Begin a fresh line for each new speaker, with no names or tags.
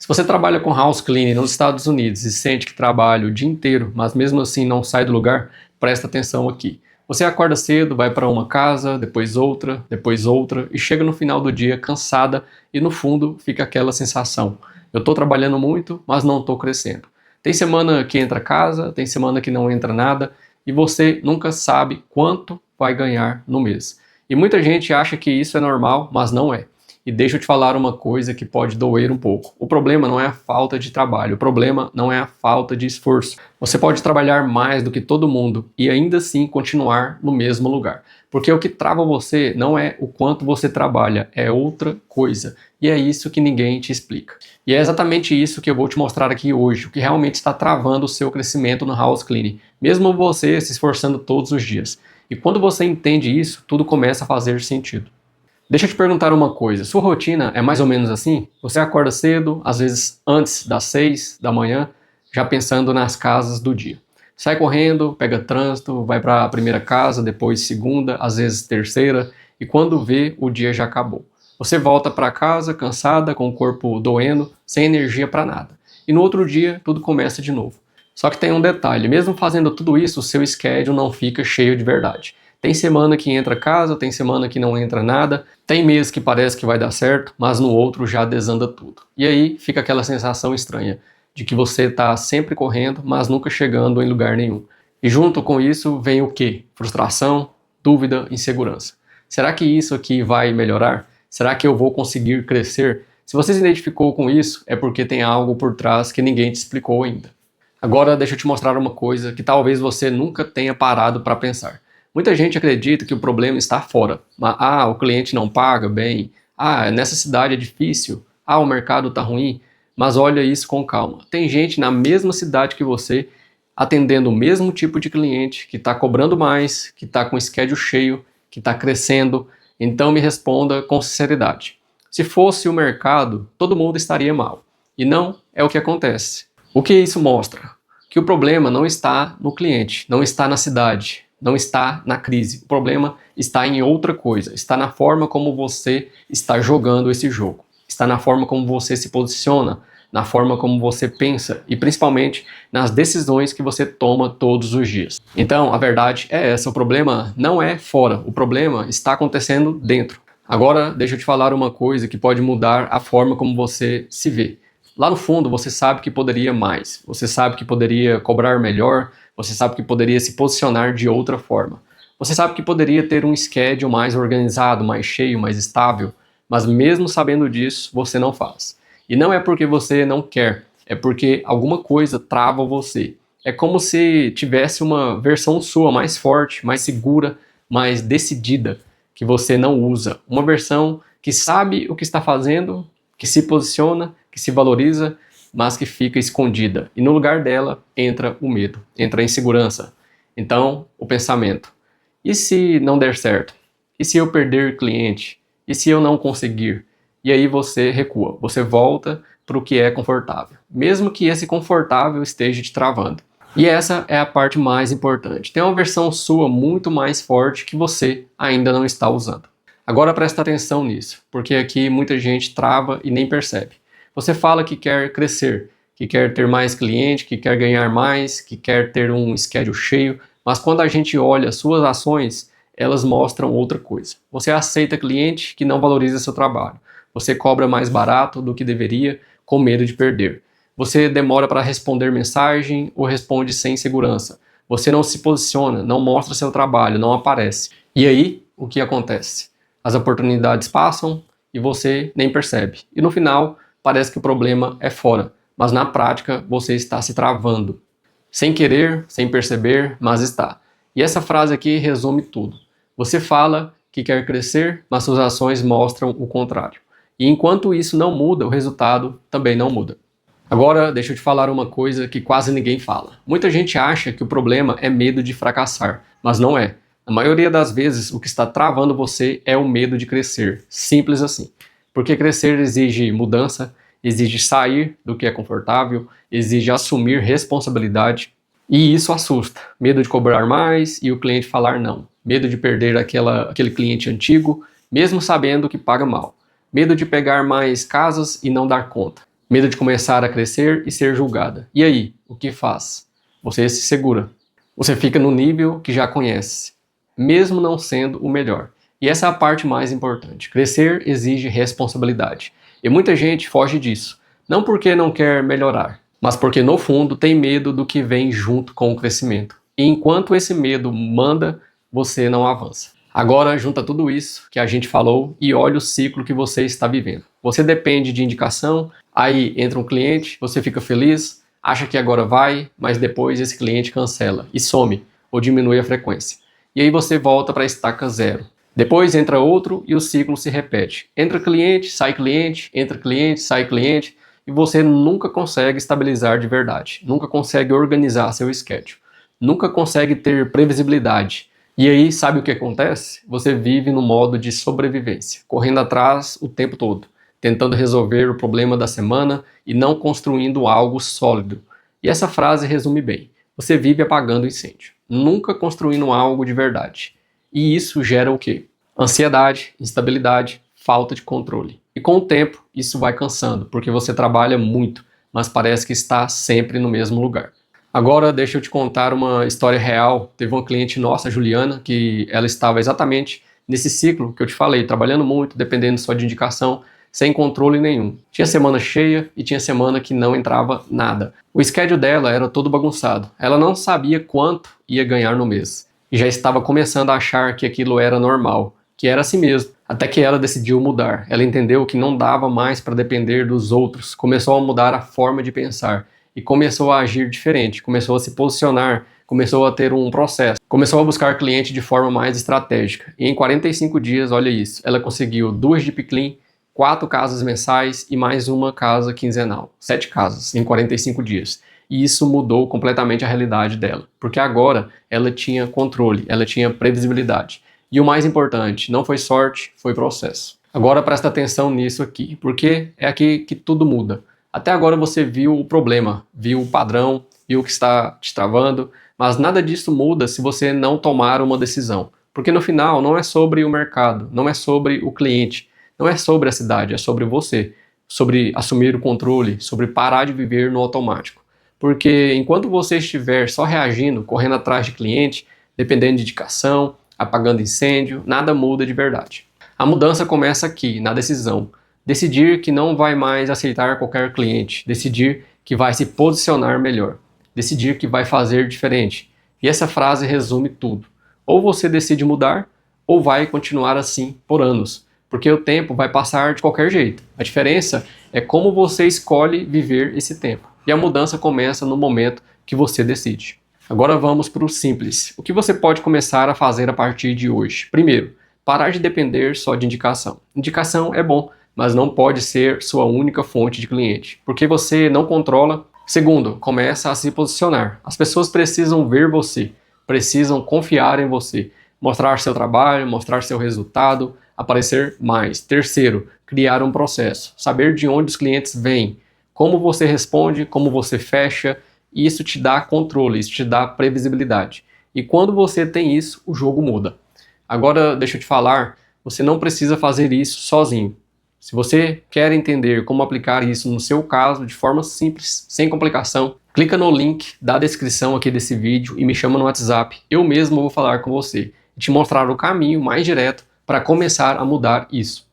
Se você trabalha com house cleaning nos Estados Unidos e sente que trabalha o dia inteiro, mas mesmo assim não sai do lugar, presta atenção aqui. Você acorda cedo, vai para uma casa, depois outra e chega no final do dia cansada e no fundo fica aquela sensação: eu estou trabalhando muito, mas não estou crescendo. Tem semana que entra casa, tem semana que não entra nada e você nunca sabe quanto vai ganhar no mês. E muita gente acha que isso é normal, mas não é. E deixa eu te falar uma coisa que pode doer um pouco. O problema não é a falta de trabalho, o problema não é a falta de esforço. Você pode trabalhar mais do que todo mundo e ainda assim continuar no mesmo lugar. Porque o que trava você não é o quanto você trabalha, é outra coisa. E é isso que ninguém te explica. E é exatamente isso que eu vou te mostrar aqui hoje, o que realmente está travando o seu crescimento no house cleaning, mesmo você se esforçando todos os dias. E quando você entende isso, tudo começa a fazer sentido. Deixa eu te perguntar uma coisa, sua rotina é mais ou menos assim? Você acorda cedo, às vezes antes das 6 da manhã, já pensando nas casas do dia. Sai correndo, pega trânsito, vai para a primeira casa, depois segunda, às vezes terceira, e quando vê, o dia já acabou. Você volta para casa cansada, com o corpo doendo, sem energia para nada. E no outro dia, tudo começa de novo. Só que tem um detalhe, mesmo fazendo tudo isso, o seu schedule não fica cheio de verdade. Tem semana que entra casa, tem semana que não entra nada, tem mês que parece que vai dar certo, mas no outro já desanda tudo. E aí fica aquela sensação estranha de que você está sempre correndo, mas nunca chegando em lugar nenhum. E junto com isso vem o quê? Frustração, dúvida, insegurança. Será que isso aqui vai melhorar? Será que eu vou conseguir crescer? Se você se identificou com isso, é porque tem algo por trás que ninguém te explicou ainda. Agora deixa eu te mostrar uma coisa que talvez você nunca tenha parado para pensar. Muita gente acredita que o problema está fora. O cliente não paga bem. Nessa cidade é difícil. O mercado está ruim. Mas olha isso com calma. Tem gente na mesma cidade que você, atendendo o mesmo tipo de cliente, que está cobrando mais, que está com o schedule cheio, que está crescendo. Então me responda com sinceridade. Se fosse o mercado, todo mundo estaria mal. E não é o que acontece. O que isso mostra? Que o problema não está no cliente, não está na cidade, não está na crise. O problema está em outra coisa, está na forma como você está jogando esse jogo, está na forma como você se posiciona, na forma como você pensa e principalmente nas decisões que você toma todos os dias. Então, a verdade é essa, o problema não é fora, o problema está acontecendo dentro. Agora, deixa eu te falar uma coisa que pode mudar a forma como você se vê. Lá no fundo, você sabe que poderia mais, você sabe que poderia cobrar melhor, você sabe que poderia se posicionar de outra forma. Você sabe que poderia ter um schedule mais organizado, mais cheio, mais estável, mas mesmo sabendo disso, você não faz. E não é porque você não quer, é porque alguma coisa trava você. É como se tivesse uma versão sua mais forte, mais segura, mais decidida, que você não usa. Uma versão que sabe o que está fazendo, que se posiciona, que se valoriza, mas que fica escondida. E no lugar dela entra o medo, entra a insegurança. Então, o pensamento. E se não der certo? E se eu perder cliente? E se eu não conseguir? E aí você recua, você volta para o que é confortável, mesmo que esse confortável esteja te travando. E essa é a parte mais importante. Tem uma versão sua muito mais forte que você ainda não está usando. Agora presta atenção nisso, porque aqui muita gente trava e nem percebe. Você fala que quer crescer, que quer ter mais cliente, que quer ganhar mais, que quer ter um schedule cheio, mas quando a gente olha suas ações, elas mostram outra coisa. Você aceita cliente que não valoriza seu trabalho. Você cobra mais barato do que deveria, com medo de perder. Você demora para responder mensagem ou responde sem segurança. Você não se posiciona, não mostra seu trabalho, não aparece. E aí, o que acontece? As oportunidades passam e você nem percebe. E no final, parece que o problema é fora, mas na prática você está se travando. Sem querer, sem perceber, mas está. E essa frase aqui resume tudo. Você fala que quer crescer, mas suas ações mostram o contrário. E enquanto isso não muda, o resultado também não muda. Agora, deixa eu te falar uma coisa que quase ninguém fala. Muita gente acha que o problema é medo de fracassar, mas não é. Na maioria das vezes, o que está travando você é o medo de crescer. Simples assim. Porque crescer exige mudança, exige sair do que é confortável, exige assumir responsabilidade. E isso assusta. Medo de cobrar mais e o cliente falar não. Medo de perder aquele cliente antigo, mesmo sabendo que paga mal. Medo de pegar mais casas e não dar conta. Medo de começar a crescer e ser julgada. E aí, o que faz? Você se segura. Você fica no nível que já conhece, mesmo não sendo o melhor. E essa é a parte mais importante. Crescer exige responsabilidade. E muita gente foge disso. Não porque não quer melhorar, mas porque no fundo tem medo do que vem junto com o crescimento. E enquanto esse medo manda, você não avança. Agora junta tudo isso que a gente falou e olha o ciclo que você está vivendo. Você depende de indicação, aí entra um cliente, você fica feliz, acha que agora vai, mas depois esse cliente cancela e some ou diminui a frequência. E aí você volta para a estaca zero. Depois entra outro e o ciclo se repete. Entra cliente, sai cliente, entra cliente, sai cliente e você nunca consegue estabilizar de verdade. Nunca consegue organizar seu schedule. Nunca consegue ter previsibilidade. E aí, sabe o que acontece? Você vive no modo de sobrevivência, correndo atrás o tempo todo, tentando resolver o problema da semana e não construindo algo sólido. E essa frase resume bem. Você vive apagando incêndio, nunca construindo algo de verdade. E isso gera o quê? Ansiedade, instabilidade, falta de controle. E com o tempo, isso vai cansando, porque você trabalha muito, mas parece que está sempre no mesmo lugar. Agora deixa eu te contar uma história real. Teve uma cliente nossa, Juliana, que ela estava exatamente nesse ciclo que eu te falei, trabalhando muito, dependendo só de indicação, sem controle nenhum. Tinha semana cheia e tinha semana que não entrava nada. O schedule dela era todo bagunçado. Ela não sabia quanto ia ganhar no mês. E já estava começando a achar que aquilo era normal, que era assim mesmo. Até que ela decidiu mudar. Ela entendeu que não dava mais para depender dos outros. Começou a mudar a forma de pensar. E começou a agir diferente, começou a se posicionar, começou a ter um processo, começou a buscar cliente de forma mais estratégica. E em 45 dias, olha isso, ela conseguiu 2 Deep Clean, 4 casas mensais e mais uma casa quinzenal. 7 casas em 45 dias. E isso mudou completamente a realidade dela, porque agora ela tinha controle, ela tinha previsibilidade. E o mais importante, não foi sorte, foi processo. Agora presta atenção nisso aqui, porque é aqui que tudo muda. Até agora você viu o problema, viu o padrão, viu o que está te travando, mas nada disso muda se você não tomar uma decisão. Porque no final não é sobre o mercado, não é sobre o cliente, não é sobre a cidade, é sobre você, sobre assumir o controle, sobre parar de viver no automático. Porque enquanto você estiver só reagindo, correndo atrás de cliente, dependendo de indicação, apagando incêndio, nada muda de verdade. A mudança começa aqui, na decisão. Decidir que não vai mais aceitar qualquer cliente, decidir que vai se posicionar melhor, decidir que vai fazer diferente. E essa frase resume tudo. Ou você decide mudar, ou vai continuar assim por anos, porque o tempo vai passar de qualquer jeito. A diferença é como você escolhe viver esse tempo. E a mudança começa no momento que você decide. Agora vamos para o simples. O que você pode começar a fazer a partir de hoje? Primeiro, parar de depender só de indicação. Indicação é bom, mas não pode ser sua única fonte de cliente, porque você não controla. Segundo, começa a se posicionar. As pessoas precisam ver você, precisam confiar em você, mostrar seu trabalho, mostrar seu resultado, aparecer mais. Terceiro, criar um processo, saber de onde os clientes vêm, como você responde, como você fecha, e isso te dá controle, isso te dá previsibilidade. E quando você tem isso, o jogo muda. Agora, deixa eu te falar, você não precisa fazer isso sozinho. Se você quer entender como aplicar isso no seu caso de forma simples, sem complicação, clica no link da descrição aqui desse vídeo e me chama no WhatsApp. Eu mesmo vou falar com você e te mostrar o caminho mais direto para começar a mudar isso.